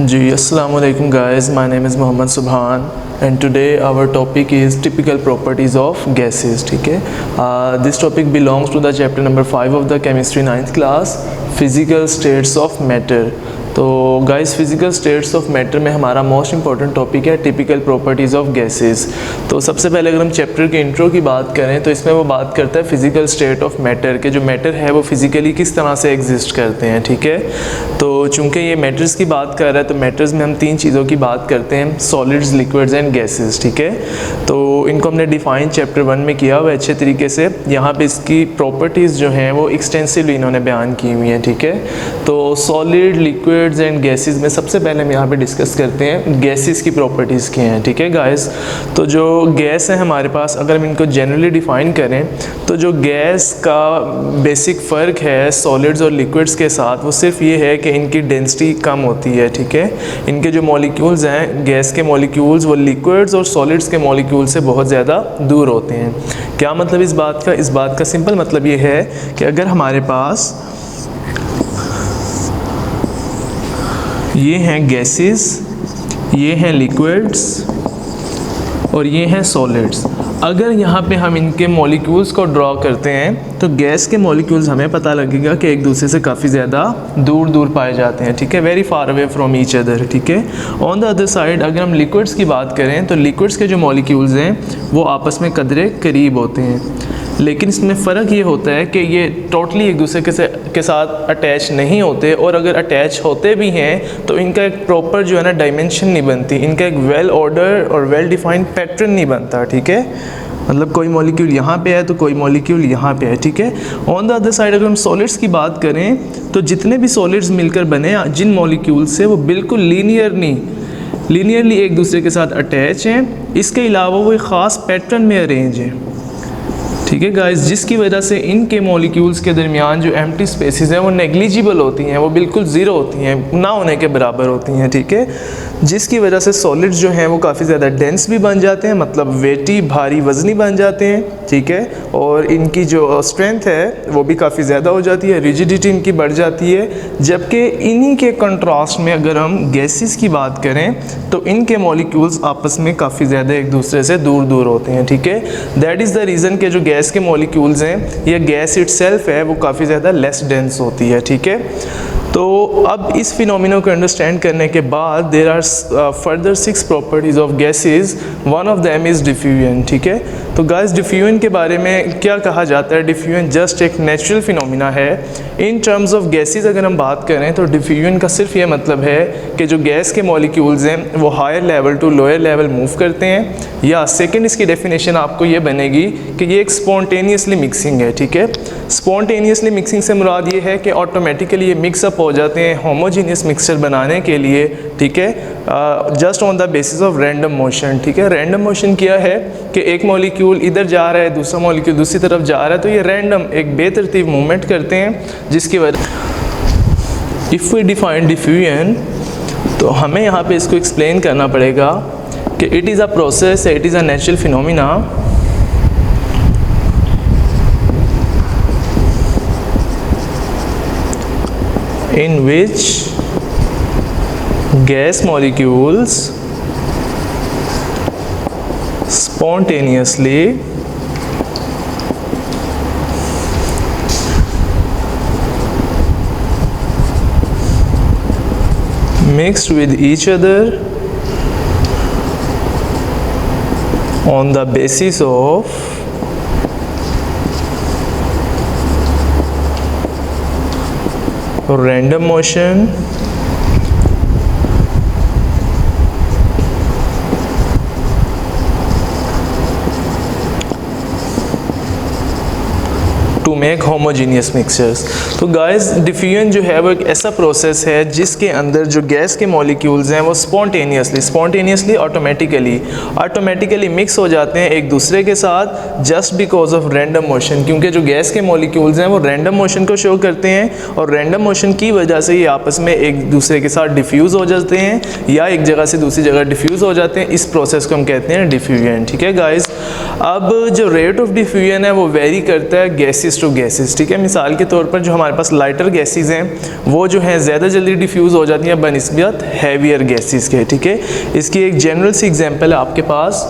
जी अस्सलाम वालेकुम guys, my name is Mohammad Subhan and today our topic is typical properties of gases. ठीक है, this topic belongs to the chapter number 5 of the chemistry 9th class, physical states of matter. तो guys, physical states of matter में हमारा most important topic है typical properties of gases. तो सबसे पहले अगर हम चैप्टर के इंट्रो की बात करें तो इसमें वो बात करता है फिज़िकल स्टेट ऑफ मैटर के जो मैटर है वो फिज़िकली किस तरह से एग्जिस्ट करते हैं। ठीक है, तो चूँकि ये मैटर्स की बात कर रहा है तो मैटर्स में हम तीन चीज़ों की बात करते हैं, सॉलिड्स, लिक्विड्स एंड गैसेस। ठीक है, तो इनको हमने डिफाइन चैप्टर 1 में किया हुआ है अच्छे तरीके से। यहाँ पे इसकी प्रॉपर्टीज़ जो हैं वो एक्सटेंसिवली इन्होंने बयान की हुई हैं। ठीक है, तो सॉलिड, लिक्विड्स एंड गैसेस में सबसे पहले हम यहाँ पे डिस्कस करते हैं गैसेस की प्रॉपर्टीज़ क्या हैं। ठीक है गाइस, तो जो गैस है हमारे पास, अगर हम इनको जनरली डिफाइन करें तो जो गैस का बेसिक फ़र्क है सॉलिड्स और लिक्विड्स के साथ वो सिर्फ ये है कि इनकी डेंसिटी कम होती है। ठीक है, इनके जो मॉलिक्यूल्स हैं, गैस के मॉलिक्यूल्स, वो लिक्विड्स और सॉलिड्स के मॉलिक्यूल से बहुत ज़्यादा दूर होते हैं। क्या मतलब इस बात का? इस बात का सिंपल मतलब ये है कि अगर हमारे पास ये हैं गैसेस, ये हैं लिक्विड्स और ये हैं सॉलिड्स, अगर यहाँ पे हम इनके मॉलिक्यूल्स को ड्रॉ करते हैं तो गैस के मॉलिक्यूल्स हमें पता लगेगा कि एक दूसरे से काफ़ी ज़्यादा दूर दूर पाए जाते हैं। ठीक है, very far away from each other. ठीक है, ऑन द अदर साइड अगर हम लिक्विड्स की बात करें तो लिक्विड्स के जो मॉलिक्यूल्स हैं वो आपस में कदरे करीब होते हैं, लेकिन इसमें फ़र्क ये होता है कि ये टोटली एक दूसरे के साथ अटैच नहीं होते, और अगर अटैच होते भी हैं तो इनका एक प्रॉपर जो है ना डायमेंशन नहीं बनती, इनका एक वेल ऑर्डर और वेल डिफाइंड पैटर्न नहीं बनता। ठीक है, मतलब कोई मॉलिक्यूल यहाँ पे है तो कोई मॉलिक्यूल यहाँ पे है। ठीक है, ऑन द अदर साइड अगर हम सॉलिड्स की बात करें तो जितने भी सॉलिड्स मिलकर बने जिन मॉलिक्यूल से, वो बिल्कुल लीनियरली एक दूसरे के साथ अटैच हैं, इसके अलावा वो एक ख़ास पैटर्न में अरेंज हैं। ठीक है गाइस, जिसकी वजह से इनके मॉलिक्यूल्स के दरमियान जो एम्प्टी स्पेसेस हैं वो नेग्लिजिबल होती हैं, वो बिल्कुल ज़ीरो होती हैं, ना होने के बराबर होती हैं। ठीक है, जिसकी वजह से सॉलिड्स जो हैं वो काफ़ी ज़्यादा डेंस भी बन जाते हैं, मतलब वेटी, भारी, वज़नी बन जाते हैं। ठीक है, और इनकी जो स्ट्रेंथ है वो भी काफ़ी ज़्यादा हो जाती है, रिजिडिटी इनकी बढ़ जाती है। जबकि इन्हीं के कंट्रास्ट में अगर हम गैसेस की बात करें तो इनके मॉलिक्यूल्स आपस में काफ़ी ज़्यादा एक दूसरे से दूर दूर होते हैं। ठीक है, दैट इज़ द रीज़न कि जो गैस के मॉलिक्यूल्स हैं या गैस इटसेल्फ है वो काफ़ी ज़्यादा लेस डेंस होती है। ठीक है, तो अब इस फिनोमिना को अंडरस्टैंड करने के बाद there are further 6 properties of gases, one of them is diffusion. ठीक है, तो गाइस डिफ्यूजन के बारे में क्या कहा जाता है? डिफ्यूजन जस्ट एक नेचुरल फिनोमिना है। इन टर्म्स ऑफ गैसेस अगर हम बात करें तो डिफ्यूजन का सिर्फ ये मतलब है कि जो गैस के मॉलिक्यूल्स हैं वो higher level to lower level move करते हैं, या सेकेंड इसकी डेफिनेशन आपको ये बनेगी कि ये एक स्पॉन्टेनियसली मिक्सिंग है। ठीक है, स्पॉन्टेनियसली मिक्सिंग से मुराद ये है कि ऑटोमेटिकली ये मिक्सअप हो जाते हैं होमोजीनियस मिक्सचर बनाने के लिए। ठीक है, just on the basis of random motion. ठीक है, रैंडम मोशन क्या है कि एक मॉलिक्यूल इधर जा रहा है, दूसरा मॉलिक्यूल दूसरी तरफ जा रहा है, तो ये रैंडम एक बेतरतीब मूवमेंट करते हैं, जिसकी वजह इफ़ वी डिफाइन डिफ्यूजन तो हमें यहाँ पे इसको एक्सप्लेन करना पड़ेगा कि it is a process, it is a natural phenomena in which gas molecules spontaneously mixed with each other on the basis of random motion to make homogeneous mixtures. तो guys diffusion जो है वो एक ऐसा process है जिसके अंदर जो गैस के मॉलिक्यूल्स हैं वो स्पॉन्टेनियसली ऑटोमेटिकली मिक्स हो जाते हैं एक दूसरे के साथ, just because of random motion, क्योंकि जो गैस के मॉलिक्यूल्स हैं वो रैंडम मोशन को शो करते हैं, और रैंडम मोशन की वजह से ये आपस में एक दूसरे के साथ डिफ्यूज़ हो जाते हैं या एक जगह से दूसरी जगह डिफ्यूज़ हो जाते हैं। इस प्रोसेस को हम कहते हैं डिफ्यूजन। ठीक है गाइस, अब जो रेट ऑफ डिफ्यूजन है वो वेरी करता है गैसेस टू गैसेस, ठीक है। मिसाल के तौर पर जो हमारे पास लाइटर गैसेस हैं वो जो है ज़्यादा जल्दी डिफ्यूज़ हो जाती हैं बनिस्बत हैवियर गैसेस के, ठीक है। इसकी एक जनरल सी एग्जांपल है आपके पास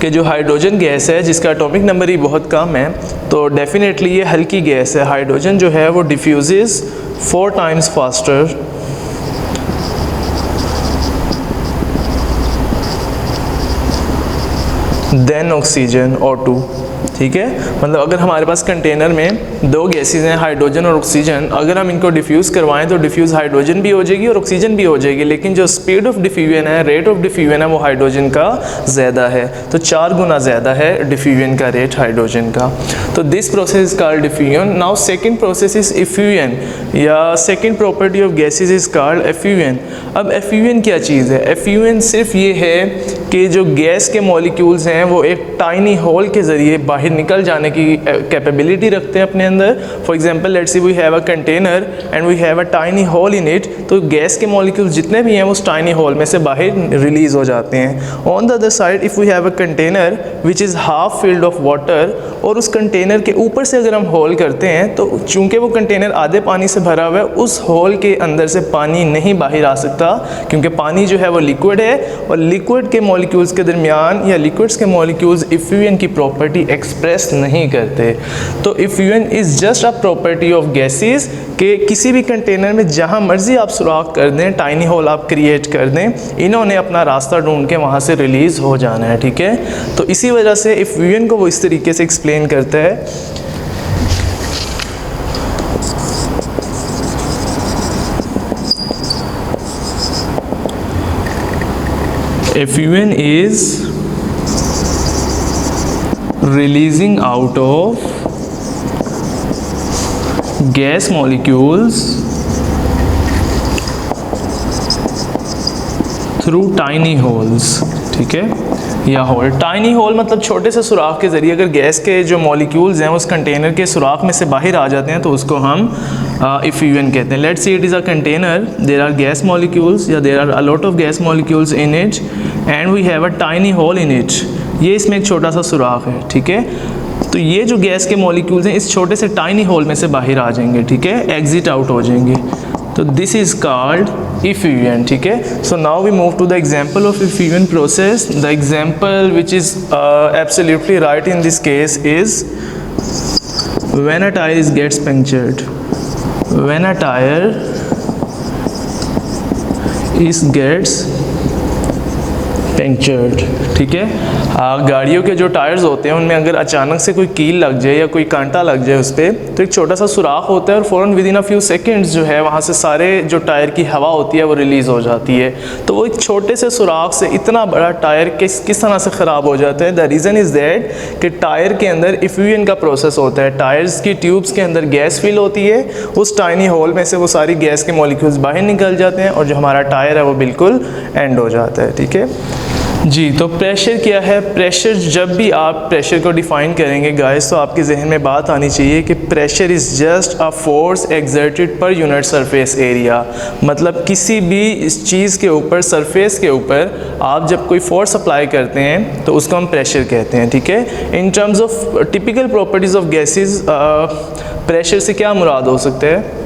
कि जो हाइड्रोजन गैस है जिसका एटॉमिक नंबर ही बहुत कम है, तो डेफिनेटली ये हल्की गैस है। हाइड्रोजन जो है वो डिफ्यूज़ेस 4 times faster than oxygen O2, ठीक है। मतलब अगर हमारे पास कंटेनर में 2 गैसेस हैं, हाइड्रोजन और ऑक्सीजन, अगर हम इनको डिफ्यूज़ करवाएं तो डिफ्यूज़ हाइड्रोजन भी हो जाएगी और ऑक्सीजन भी हो जाएगी, लेकिन जो स्पीड ऑफ डिफ्यूजन है, रेट ऑफ डिफ्यूजन है, वो हाइड्रोजन का ज़्यादा है। तो 4 गुना ज़्यादा है डिफ्यूजन का रेट हाइड्रोजन का। तो this process is called diffusion. Now second process is effusion, या second property of gases is called effusion. अब एफ्यूजन क्या चीज़ है? एफ्यूजन सिर्फ ये है कि जो गैस के मॉलिक्यूल्स हैं वो एक टाइनी होल के ज़रिए बाहर निकल जाने की कैपेबिलिटी रखते हैं अपने अंदर। For example let's see we have a container and we have a tiny hole in it, तो गैस के मॉलिक्यूल्स जितने भी हैं वो उस टाइनी होल में से बाहर रिलीज़ हो जाते हैं। On the other side if we have a container which is half filled of water, और उस कंटेनर के ऊपर से अगर हम होल करते हैं तो चूँकि वो कंटेनर आधे पानी से भरा हुआ है, उस होल के अंदर से पानी नहीं बाहर आ सकता, क्योंकि पानी जो है वो लिक्विड है और लिक्विड के मॉलिक्यूल्स के दरमियान या लिक्विड्स के मॉलिक्यूल्स इफ्यूजन की प्रॉपर्टी एक्सप्रेस नहीं करते। तो effusion is just a property of gases कि किसी भी कंटेनर में जहाँ मर्जी आप सुराख कर दें, टाइनी होल आप क्रिएट कर दें, इन्होंने अपना रास्ता ढूंढ के वहाँ से रिलीज़ हो जाना है, ठीक है। तो इसी वजह से इफ्यूजन को वो इस तरीके से एक्सप्लेन करता है। Effusion is releasing out of gas molecules through tiny holes, ठीक है, या होल। टाइनी होल मतलब छोटे से सुराख के ज़रिए अगर गैस के जो मॉलिक्यूल्स हैं उस कंटेनर के सुराख में से बाहर आ जाते हैं तो उसको हम इफ्यूजन कहते हैं। Let's see it is a container, there are gas molecules या there are a lot of gas molecules in it and we have a tiny hole in it. ये इसमें एक छोटा सा सुराख है, ठीक है। तो ये जो गैस के मॉलिक्यूल्स हैं इस छोटे से टाइनी होल में से बाहर आ जाएंगे, ठीक है, एग्जिट आउट हो जाएंगे। तो दिस इज़ कॉल्ड इफ्यूजन, ठीक है। So now we move to the example of effusion process. The example which is absolutely right in this case is when a tire gets punctured, when a tire gets punctured, ठीक है। गाड़ियों के जो tyres होते हैं उनमें अगर अचानक से कोई कील लग जाए या कोई कांटा लग जाए उस पर, तो एक छोटा सा सुराख होता है और फ़ौरन with in a few seconds जो है वहाँ से सारे जो टायर की हवा होती है वो रिलीज़ हो जाती है। तो वो एक छोटे से सुराख से इतना बड़ा टायर किस तरह से ख़राब हो जाता है? द रीज़न इज़ दैट कि टायर के अंदर इफ्यूजन का प्रोसेस होता है। टायर्स की ट्यूब्स के अंदर गैस फिल होती है, उस टाइनी होल में से वो सारी गैस के मॉलिक्यूल्स बाहर निकल जाते हैं और जो हमारा टायर है वो बिल्कुल एंड हो जाता है, ठीक है जी। तो प्रेशर क्या है? प्रेशर, जब भी आप प्रेशर को डिफ़ाइन करेंगे गाइस, तो आपके जहन में बात आनी चाहिए कि pressure is just a force exerted per unit surface area. मतलब किसी भी इस चीज़ के ऊपर, सरफेस के ऊपर आप जब कोई फोर्स अप्लाई करते हैं तो उसको हम प्रेशर कहते हैं, ठीक है। In terms of typical properties of gases, pressure से क्या मुराद हो सकता है?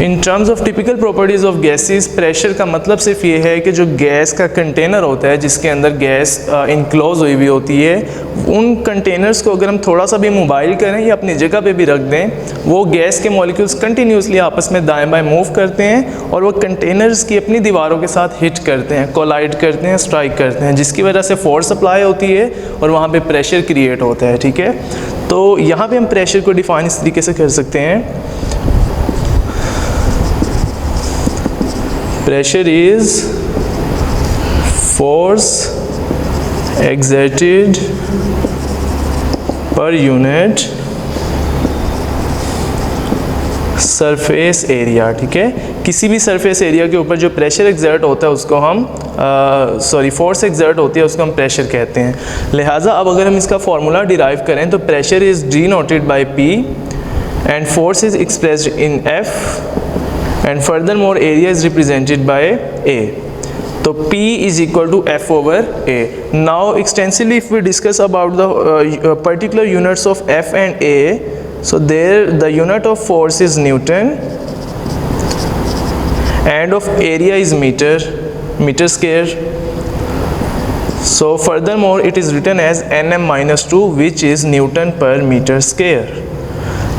In terms of typical properties of gases, pressure का मतलब सिर्फ ये है कि जो गैस का कंटेनर होता है जिसके अंदर गैस इनक्लोज हुई हुई होती है, उन कंटेनर्स को अगर हम थोड़ा सा भी मोबाइल करें या अपनी जगह पे भी रख दें, वो गैस के मॉलिक्यूल्स कंटिन्यूसली आपस में दाएं बाएं मूव करते हैं और वो कंटेनर्स की अपनी दीवारों के साथ हिट करते हैं, कोलाइड करते हैं, स्ट्राइक करते हैं, जिसकी वजह से फोर्स अप्लाई होती है और वहाँ पे प्रेशर क्रिएट होता है, ठीक है। तो यहाँ पे हम प्रेशर को डिफ़ाइन इस तरीके से कर सकते हैं। Pressure is force exerted per unit surface area, ठीक है। किसी भी सरफेस एरिया के ऊपर जो प्रेशर एक्सर्ट होता है उसको हम फोर्स एक्सर्ट होती है उसको हम प्रेशर कहते हैं। लिहाजा अब अगर हम इसका फार्मूला डिराइव करें तो pressure is denoted by P and force is expressed in F and furthermore area is represented by A। तो P is equal to F over A. Now extensively if we discuss about the particular units of F and A, so there the unit of force is Newton and of area is meter square. So furthermore it is written as Nm minus 2 which is Newton per meter square.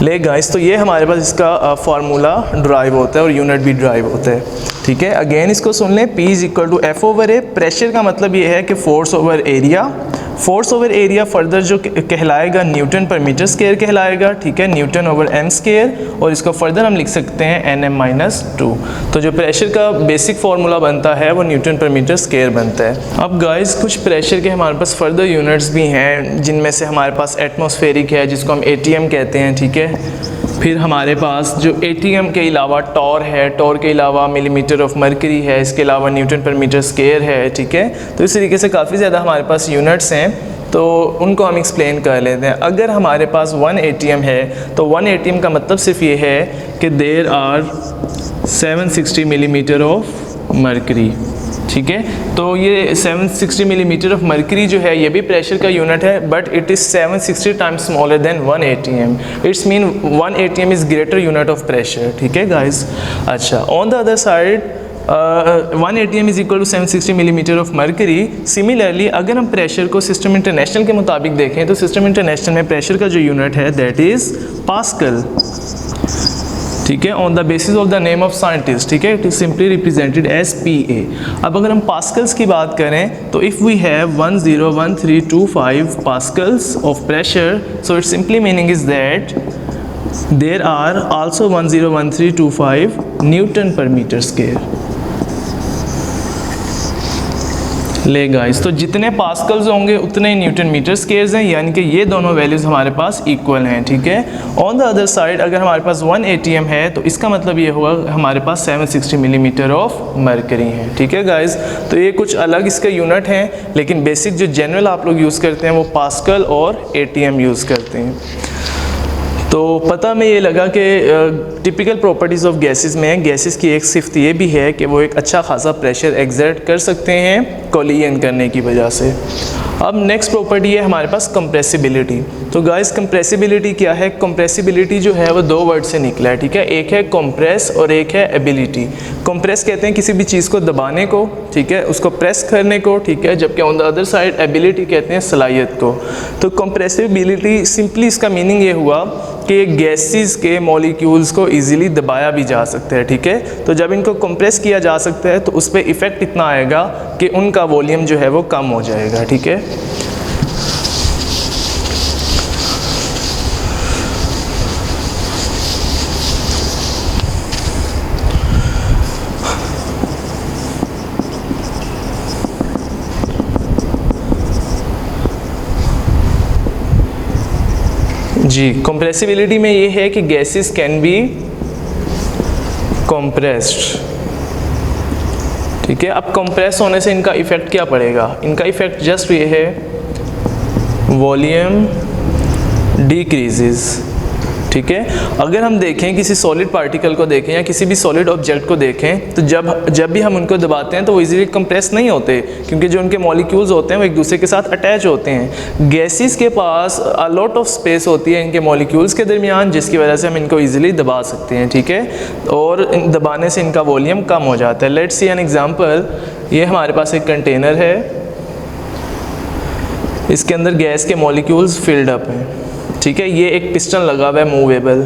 ले guys, तो ये हमारे पास इसका formula drive होता है और unit भी drive होता है, ठीक है। अगेन इसको सुन लें, P is equal to F over A। Pressure का मतलब ये है कि force over area, force over area further जो कहलाएगा न्यूटन पर मीटर स्क्वायर कहलाएगा, ठीक है, न्यूटन ओवर एम स्क्वायर, और इसको फर्दर हम लिख सकते हैं Nm माइनस 2। तो जो प्रेशर का बेसिक फार्मूला बनता है वो न्यूटन पर मीटर स्क्वायर बनता है। अब गाइस कुछ प्रेशर के हमारे पास फर्दर यूनिट्स भी हैं, जिनमें से हमारे पास एटमॉस्फेरिक है जिसको हम ATM कहते हैं, ठीक है। फिर हमारे पास जो ATM के अलावा टॉर है, टॉर के अलावा मिलीमीटर ऑफ मरकरी है, इसके अलावा न्यूटन पर मीटर स्क्वायर है, ठीक है। तो इस तरीके से काफ़ी ज़्यादा हमारे पास यूनिट्स हैं, तो उनको हम एक्सप्लेन कर लेते हैं। अगर हमारे पास 1 ATM है तो 1 ATM का मतलब सिर्फ ये है कि there are 760 millimetre of mercury, ठीक है। तो ये 760 मिलीमीटर ऑफ मरकरी जो है ये भी प्रेशर का यूनिट है, but it is 760 times smaller than 1 ATM। It's mean 1 ATM is greater unit of pressure, ठीक है गाइस। अच्छा, on the other side 1 ATM is equal to 760 millimetre of mercury. Similarly अगर हम प्रेशर को system international के मुताबिक देखें तो सिस्टम इंटरनेशनल में प्रेशर का जो यूनिट है दैट इज़ पास्कल, ठीक है, on the basis of the name of scientist, ठीक है, it is simply represented as PA। अब अगर हम पास्कल्स की बात करें तो if we have 101325 pascals of pressure, so it's simply meaning is that there are also 101325 newton per metre square. ले गाइस, तो जितने पास्कल्स होंगे उतने ही न्यूटन मीटर स्क्वायर्स हैं, यानी कि ये दोनों वैल्यूज़ हमारे पास इक्वल हैं, ठीक है। ऑन द अदर साइड अगर हमारे पास 1 ATM है तो इसका मतलब ये होगा हमारे पास 760 मिलीमीटर ऑफ मरकरी है, ठीक है गाइस। तो ये कुछ अलग इसका यूनिट हैं, लेकिन बेसिक जो जनरल आप लोग यूज़ करते हैं वो पास्कल और ATM यूज़ करते हैं। तो पता में ये लगा कि टिपिकल प्रॉपर्टीज़ ऑफ गैसेस में गैसेस की एक सिफ्त ये भी है कि वो एक अच्छा खासा प्रेशर एग्जर्ट कर सकते हैं कोलिजन करने की वजह से। अब नेक्स्ट प्रॉपर्टी है हमारे पास कंप्रेसिबिलिटी। तो गाइस कंप्रेसिबिलिटी क्या है? कंप्रेसिबिलिटी जो है वो दो वर्ड से निकला है, ठीक है। एक है कंप्रेस और एक है एबिलिटी। कंप्रेस कहते हैं किसी भी चीज़ को दबाने को, ठीक है, उसको प्रेस करने को, ठीक है, जबकि on the other side ability कहते हैं सलाहियत को। तो कंप्रेसिबिलिटी सिंपली इसका मीनिंग ये हुआ कि गैसेस के मॉलिक्यूल्स को इजीली दबाया भी जा सकता है, ठीक है। तो जब इनको कंप्रेस किया जा सकता है तो उस पर इफ़ेक्ट इतना आएगा कि उनका वॉल्यूम जो है वो कम हो जाएगा, ठीक है। जी, कंप्रेसिबिलिटी में ये है कि गैसेस कैन बी कंप्रेस्ड, ठीक है। अब कंप्रेस होने से इनका इफ़ेक्ट क्या पड़ेगा? इनका इफ़ेक्ट जस्ट ये है वॉल्यूम डिक्रीजेस, ठीक है। अगर हम देखें किसी सॉलिड पार्टिकल को देखें या किसी भी सॉलिड ऑब्जेक्ट को देखें तो जब भी हम उनको दबाते हैं तो वो इजीली कंप्रेस नहीं होते, क्योंकि जो उनके मॉलिक्यूल्स होते हैं वो एक दूसरे के साथ अटैच होते हैं। गैसेस के पास अ लॉट ऑफ स्पेस होती है इनके मॉलिक्यूल्स के दरमियान, जिसकी वजह से हम इनको ईजिली दबा सकते हैं, ठीक है, और दबाने से इनका वॉल्यूम कम हो जाता है। Let's see an example. ये हमारे पास एक कंटेनर है, इसके अंदर गैस के मॉलिक्यूल्स फिल्ड अप हैं, ठीक है। ये एक पिस्टन लगा हुआ है मूवेबल,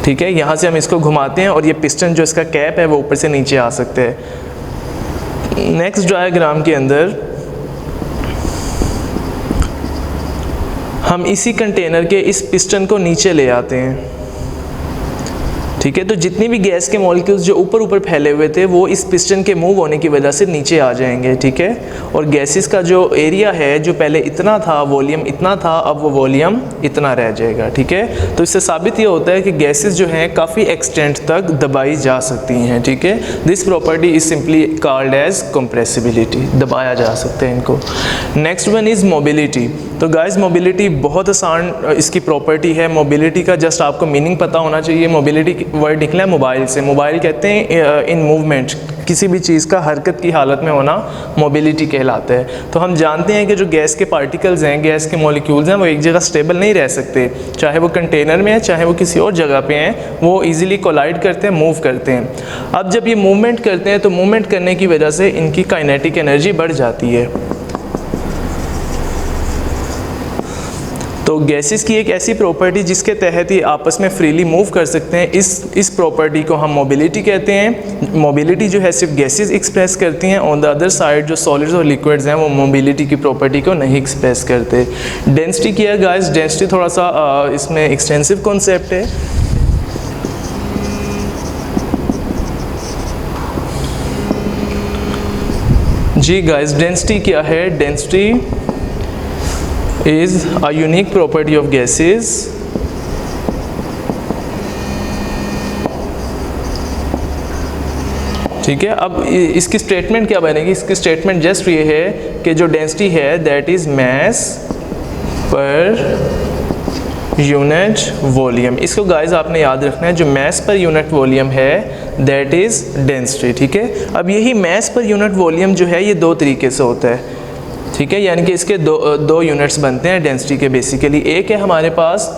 ठीक है। यहाँ से हम इसको घुमाते हैं और ये पिस्टन जो इसका कैप है वो ऊपर से नीचे आ सकते हैं। नेक्स्ट डायग्राम के अंदर हम इसी कंटेनर के इस पिस्टन को नीचे ले आते हैं, ठीक है। तो जितनी भी गैस के मॉलिक्यूल्स जो ऊपर ऊपर फैले हुए थे वो इस पिस्टन के मूव होने की वजह से नीचे आ जाएंगे, ठीक है। और गैसेस का जो एरिया है जो पहले इतना था, वॉल्यूम इतना था, अब वो वॉल्यूम इतना रह जाएगा, ठीक है। तो इससे साबित ये होता है कि गैसेस जो हैं काफ़ी एक्सटेंट तक दबाई जा सकती हैं, ठीक है। This property is simply called as compressibility, दबाया जा सकता है इनको। Next one is mobility. तो गाइस मोबिलिटी बहुत आसान इसकी प्रॉपर्टी है। मोबिलिटी का जस्ट आपको मीनिंग पता होना चाहिए। मोबिलिटी वर्ड निकला है मोबाइल से। मोबाइल कहते हैं इन मूवमेंट, किसी भी चीज़ का हरकत की हालत में होना मोबिलिटी कहलाता है। तो हम जानते हैं कि जो गैस के पार्टिकल्स हैं, गैस के मॉलिक्यूल्स हैं, वो एक जगह स्टेबल नहीं रह सकते, चाहे वो कंटेनर में है चाहे वो किसी और जगह पे हैं, वो इजीली कोलाइड करते हैं, मूव करते हैं। अब जब ये मूवमेंट करते हैं तो मूवमेंट करने की वजह से इनकी काइनेटिक एनर्जी बढ़ जाती है। तो गैसेस की एक ऐसी प्रॉपर्टी जिसके तहत ये आपस में फ्रीली मूव कर सकते हैं, इस प्रॉपर्टी को हम मोबिलिटी कहते हैं। मोबिलिटी जो है सिर्फ गैसेस एक्सप्रेस करती हैं। ऑन द अदर साइड जो सॉलिड्स और लिक्विड्स हैं वो मोबिलिटी की प्रॉपर्टी को नहीं एक्सप्रेस करते। डेंसिटी क्या है गाइस? डेंसिटी थोड़ा सा इसमें एक्सटेंसिव कॉन्सेप्ट है। जी गाइस, डेंसिटी क्या है? Density is a unique property of gases ठीक है। अब इसकी स्टेटमेंट क्या बनेगी? इसकी स्टेटमेंट जस्ट ये है कि जो डेंसिटी है that is mass per unit volume. इसको गाइस आपने याद रखना है, जो मास पर यूनिट वॉल्यूम है दैट इज डेंसिटी। ठीक है। अब यही मास पर यूनिट वॉल्यूम जो है ये दो तरीके से होता है। ठीक है, यानी कि इसके दो यूनिट्स बनते हैं डेंसिटी के बेसिकली। एक है हमारे पास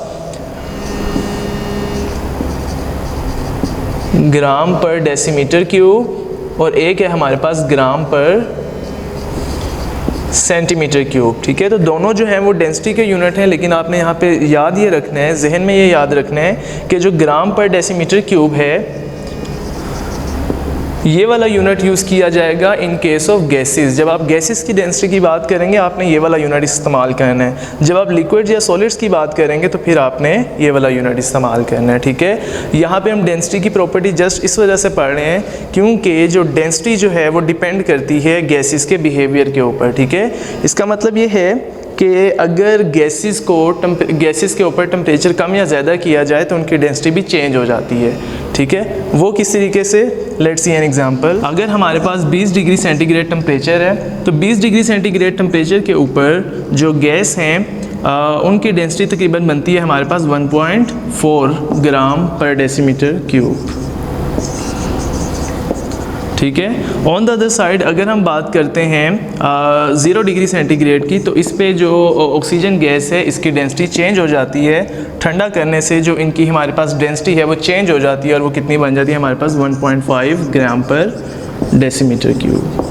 ग्राम पर डेसीमीटर क्यूब और एक है हमारे पास ग्राम पर सेंटीमीटर क्यूब। ठीक है, तो दोनों जो हैं वो डेंसिटी के यूनिट हैं, लेकिन आपने यहाँ पे याद ये रखना है, जहन में ये याद रखना है कि जो ग्राम पर डेसीमीटर क्यूब है ये वाला यूनिट यूज़ किया जाएगा इन केस ऑफ गैसेस। जब आप गैसेस की डेंसिटी की बात करेंगे आपने ये वाला यूनिट इस्तेमाल करना है। जब आप लिक्विड्स या सॉलिड्स की बात करेंगे तो फिर आपने ये वाला यूनिट इस्तेमाल करना है। ठीक है, यहाँ पे हम डेंसिटी की प्रॉपर्टी जस्ट इस वजह से पढ़ रहे हैं क्योंकि जो डेंसिटी जो है वो डिपेंड करती है गैसेस के बिहेवियर के ऊपर। ठीक है, इसका मतलब ये है कि अगर गैसेस के ऊपर टेम्परेचर कम या ज़्यादा किया जाए तो उनकी डेंसिटी भी चेंज हो जाती है। ठीक है, वो किस तरीके से? Let's see an example. अगर हमारे पास 20 डिग्री सेंटीग्रेड टेम्परेचर है तो 20 डिग्री सेंटीग्रेड टेम्परेचर के ऊपर जो गैस हैं उनकी डेंसिटी तकरीबन बनती है हमारे पास 1.4 ग्राम पर डेसीमीटर क्यूब। ठीक है। ऑन द अदर साइड अगर हम बात करते हैं 0 डिग्री सेंटीग्रेड की, तो इस पे जो ऑक्सीजन गैस है इसकी डेंसिटी चेंज हो जाती है। ठंडा करने से जो इनकी हमारे पास डेंसिटी है वो चेंज हो जाती है और वो कितनी बन जाती है हमारे पास 1.5 ग्राम पर डेसीमीटर क्यूब।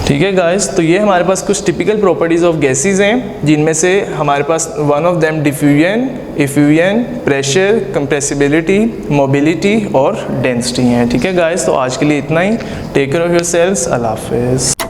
ठीक है गाइस, तो ये हमारे पास कुछ टिपिकल प्रॉपर्टीज़ ऑफ गैसेस हैं जिनमें से हमारे पास one of them diffusion, effusion, pressure, compressibility, mobility और डेंसिटी हैं। ठीक है गाइस, तो आज के लिए इतना ही। Take care of yourselves. अल्लाह हाफ़िज़।